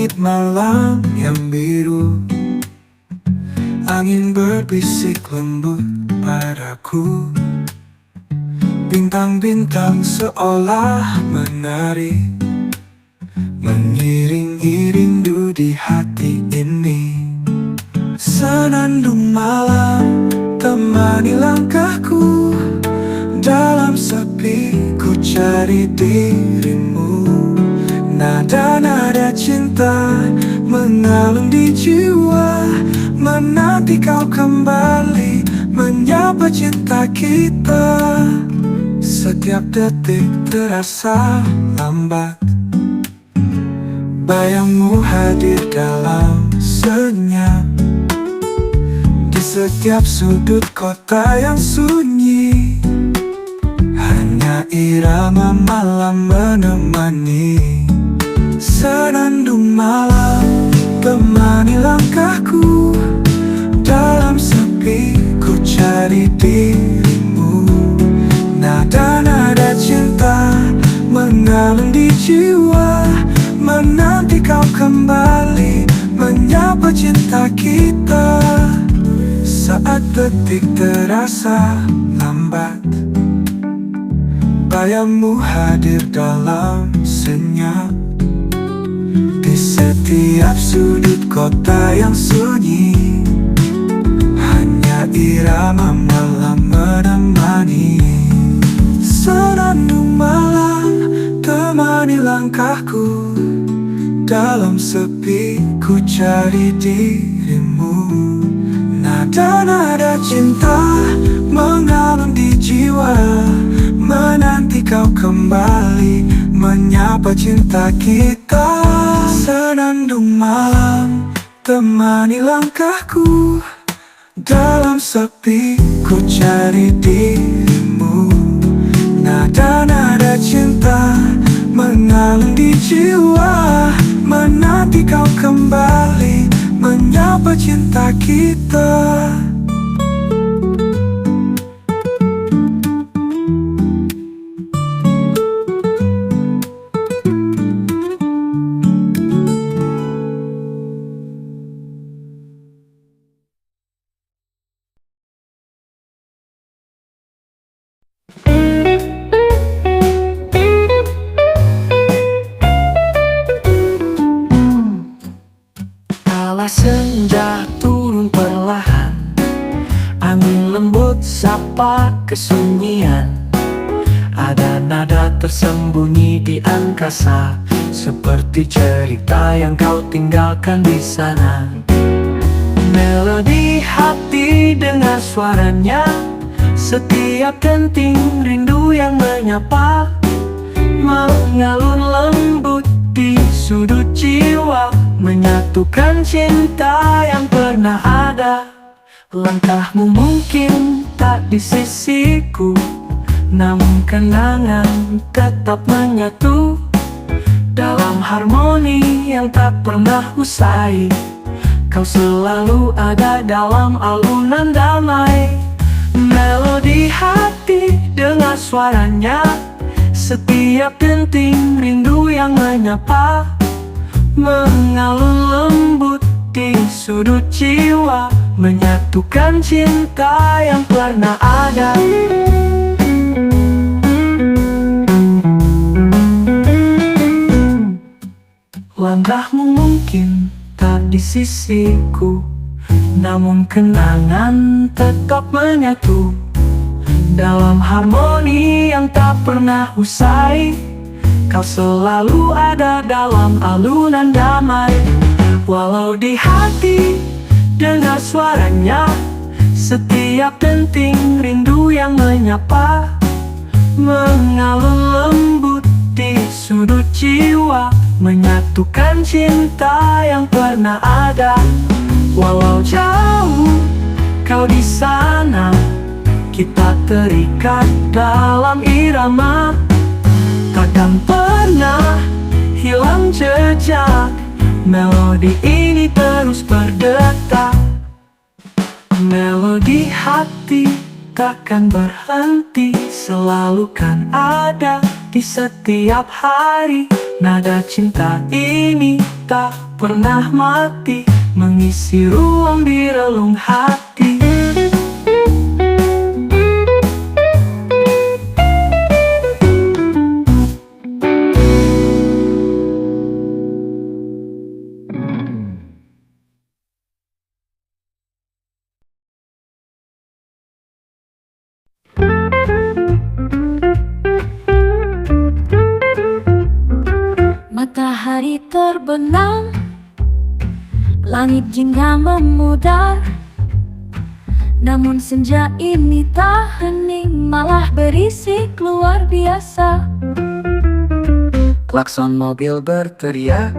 langit malam yang biru, angin berbisik lembut padaku. Bintang-bintang seolah menari, mengiringi rindu di hati ini. Senandung malam temani langkahku, dalam sepi ku cari dirimu. Nada-nada cinta mengalun di jiwa, menanti kau kembali menyapa cinta kita. Setiap detik terasa lambat, bayangmu hadir dalam senyap. Di setiap sudut kota yang sunyi, hanya irama malam menemani. Senandung malam temani langkahku, dalam sepi ku cari dirimu. Nada-nada cinta mengalun di jiwa, menanti kau kembali menyapa cinta kita. Saat detik terasa lambat, bayangmu hadir dalam senyap. Di setiap sudut kota yang sunyi, hanya irama malam menemani. Senandung malam temani langkahku, dalam sepi ku cari dirimu. Nada-nada cinta mengalun di jiwa, menanti kau kembali menyapa cinta kita. Senandung malam temani langkahku, dalam sepi ku cari dirimu. Nada-nada cinta mengalun di jiwa, menanti kau kembali menyapa cinta kita. Kala senja turun perlahan, angin lembut sapa kesunyian. Ada nada tersembunyi di angkasa, seperti cerita yang kau tinggalkan di sana. Melodi hati dengar suaranya, setiap denting rindu yang menyapa, mengalun lembut di sudut jiwa, menyatukan cinta yang pernah ada. Langkahmu mungkin tak di sisiku, namun kenangan tetap menyatu dalam harmoni yang tak pernah usai. Kau selalu ada dalam alunan damai. Melodi hati dengar suaranya, setiap denting rindu yang menyapa, mengalun lembut di sudut jiwa, menyatukan cinta yang pernah ada. Langkahmu mungkin tak di sisiku, namun kenangan tetap menyatu dalam harmoni yang tak pernah usai. Kau selalu ada dalam alunan damai. Walau di hati dengar suaranya, setiap denting rindu yang menyapa, mengalun lembut di sudut jiwa, menyatukan cinta yang pernah ada. Walau jauh kau di sana, kita terikat dalam irama, takkan pernah hilang jejak. Melodi ini terus berdetak, melodi hati takkan berhenti, selalu kan ada di setiap hari. Nada cinta ini tak pernah mati, mengisi ruang di relung hati. Matahari terbenam, langit jingga memudar. Namun senja ini tak hening, malah berisik luar biasa. Klakson mobil berteriak,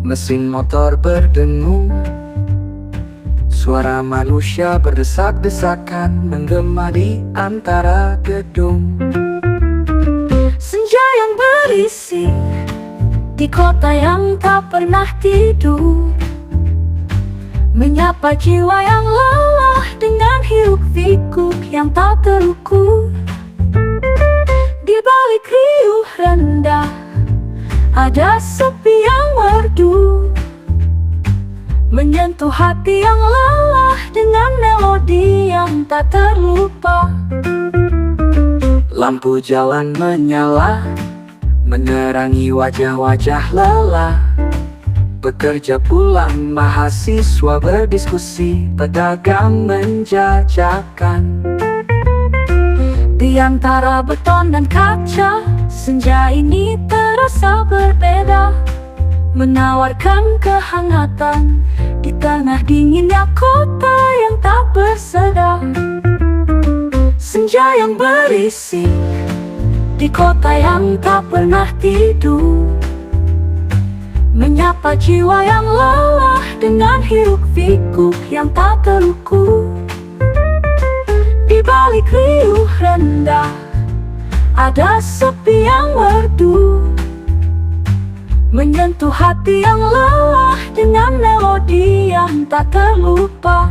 mesin motor berdengung, suara manusia berdesak-desakan menggema di antara gedung. Senja yang berisik di kota yang tak pernah tidur, menyapa jiwa yang lelah dengan hiruk-pikuk yang tak terukur. Di balik riuh rendah ada sepi yang merdu, menyentuh hati yang lelah dengan melodi yang tak terlupa. Lampu jalan menyala, menerangi wajah-wajah lelah. Bekerja pulang, mahasiswa berdiskusi, pedagang menjajakan. Di antara beton dan kaca, senja ini terasa berbeda, menawarkan kehangatan di tengah dinginnya kota yang tak berseda. Senja yang berisik di kota yang tak pernah tidur, menyapa jiwa yang lelah dengan hiruk-pikuk yang tak terukur. Di balik riuh rendah ada sepi yang merdu, menyentuh hati yang lelah dengan melodi yang tak terlupa.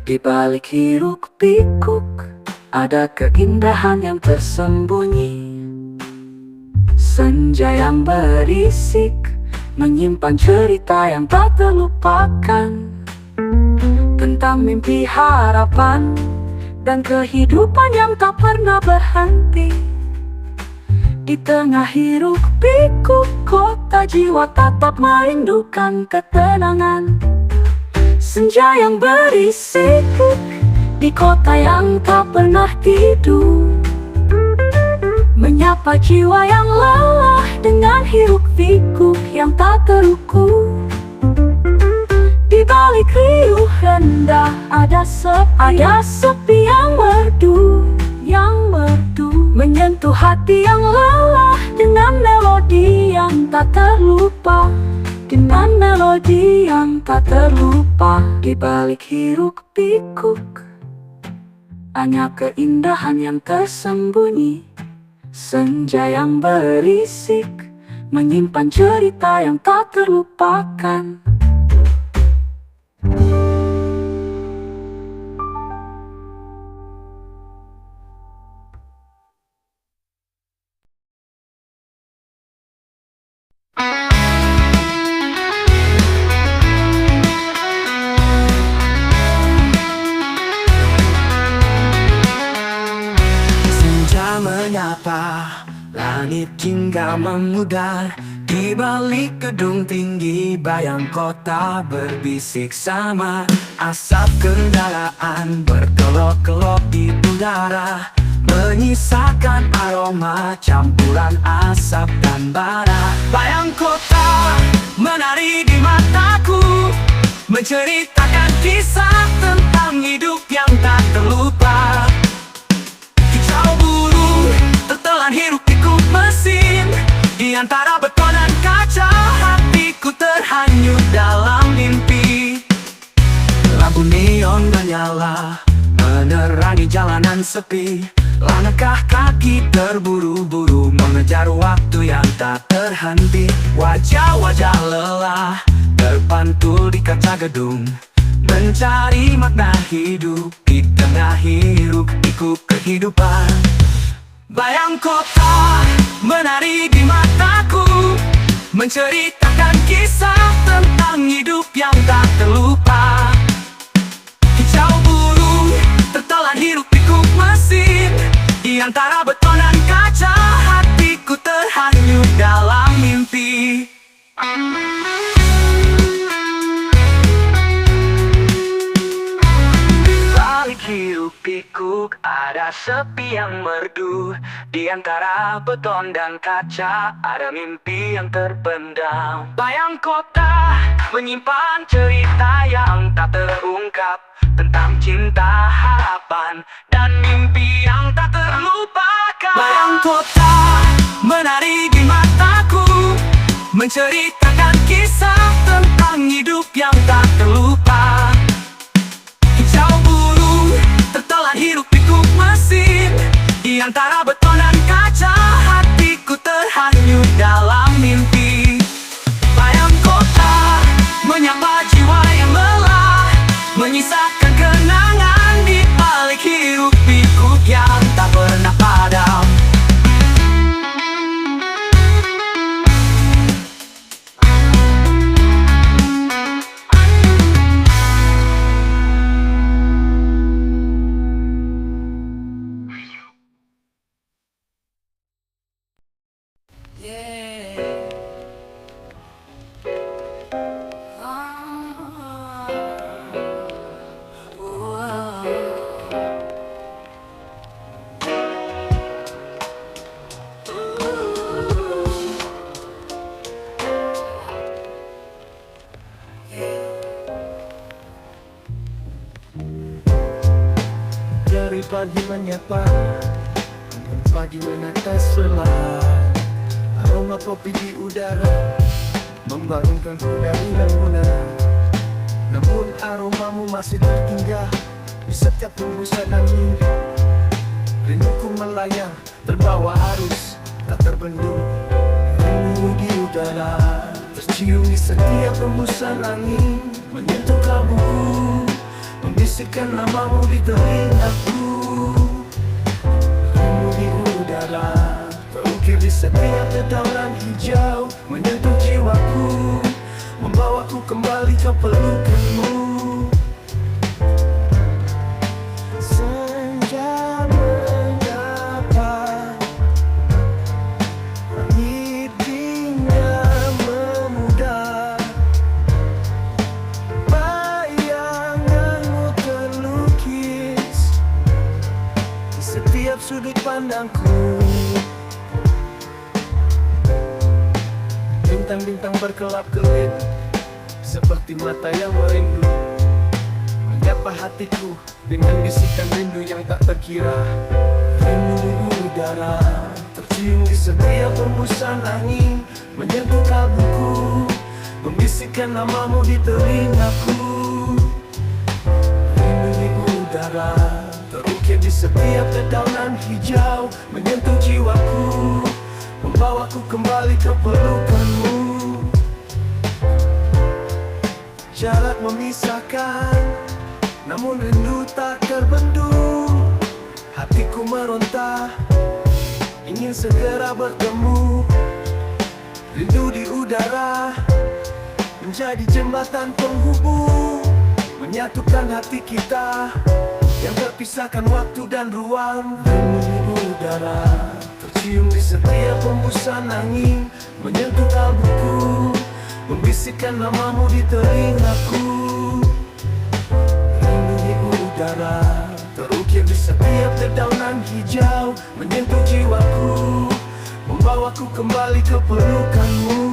Di balik hiruk-pikuk ada keindahan yang tersembunyi. Senja yang berisik menyimpan cerita yang tak terlupakan, tentang mimpi, harapan, dan kehidupan yang tak pernah berhenti. Di tengah hiruk-pikuk kota, jiwa tetap merindukan ketenangan. Senja yang berisik di kota yang tak pernah tidur, menyapa jiwa yang lelah dengan hiruk-pikuk yang tak terukur. Di balik riuh rendah ada sepi yang merdu, menyentuh hati yang lelah dengan melodi yang tak terlupa. Dengan melodi yang tak terlupa. Di balik hiruk-pikuk hanya keindahan yang tersembunyi. Senja yang berisik menyimpan cerita yang tak terlupakan. Menyapa, langit hingga memudar. Di balik gedung tinggi, bayang kota berbisik sama. Asap kendaraan berkelok-kelok di udara, menyisakan aroma campuran asap dan bara. Bayang kota menari di mataku, menceritakan kisah tentang hidup yang tak terlupa. Tertelan hiruk-pikuk mesin, di antara beton dan kaca, hatiku terhanyut dalam mimpi. Lampu neon menyala, menerangi jalanan sepi. Langkah kaki terburu-buru mengejar waktu yang tak terhenti. Wajah-wajah lelah terpantul di kaca gedung, mencari makna hidup di tengah hiruk pikuk kehidupan. Bayang kota menari di mataku, menceritakan kisah tentang hidup yang tak terlupa. Hijau burung tertelan hiruk pikuk mesin, di antara beton dan kaca hatiku terhanyut dalam mimpi. Balik hiruk pikuk ada sepi yang merdu, di antara beton dan kaca ada mimpi yang terpendam. Bayang kota menyimpan cerita yang tak terungkap, tentang cinta, harapan, dan mimpi yang tak terlupakan. Bayang kota menari di mataku, menceritakan kisah tentang hidup yang tak terlupa. Hijau burung tertelan hiruk pikuk mesin, di antara beton dan kaca hatiku terhanyut dalam mimpi. Bayang kota menyapa jiwa yang lelah, menyisakan kenangan di balik hiruk pikuk yang tak pernah padam. Dari pagi menyapa, pagi menetes belah, aroma kopi di udara membangunkanku dari lembuna. Namun aromamu masih tertinggal di setiap hembusan angin. Rinduku melayang terbawa arus tak terbendung. Rindu di udara tercium di setiap hembusan angin, menyentuh kalbuku, membisikkan namamu di telingaku. Rindu di udara terukir di setiap dedaunan hijau, menyentuh jiwaku, membawaku kembali ke pelukanmu. Senja menyapa, langit dingin memudar, bayanganmu terlukis di setiap sudut pandangku. Bintang-bintang berkelap-kelip seperti mata yang merindu, menyapa hatiku dengan bisikan rindu yang tak terkira. Rindu di udara tercium di setiap hembusan angin, menyentuh kalbuku, membisikkan namamu di telingaku. Rindu di udara terukir di setiap dedaunan hijau, menyentuh jiwaku, membawaku kembali ke pelukanmu. Jarak memisahkan, namun rindu tak terbendung. Hatiku meronta, ingin segera bertemu. Rindu di udara menjadi jembatan penghubung, menyatukan hati kita yang terpisahkan waktu dan ruang. Rindu di udara tercium di setiap hembusan angin, menyentuh kalbuku, membisikkan namamu di telingaku. Rindu di udara terukir di setiap dedaunan hijau, menyentuh jiwaku, membawaku kembali ke pelukanmu.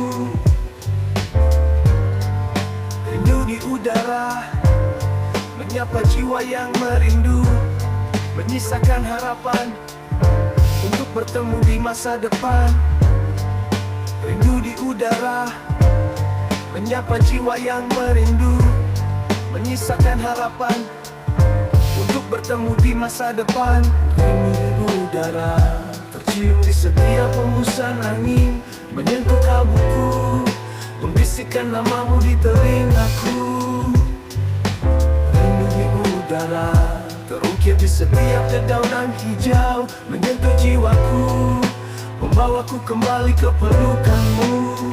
Rindu di udara menyapa jiwa yang merindu, menyisakan harapan untuk bertemu di masa depan. Rindu di udara menyapa jiwa yang merindu, menyisakan harapan untuk bertemu di masa depan. Rindu di udara, tercium di setiap hembusan angin, menyentuh kalbuku, membisikkan namamu di telingaku. Rindu di udara, terukir di setiap dedaunan hijau, menyentuh jiwaku, membawaku kembali ke pelukanmu.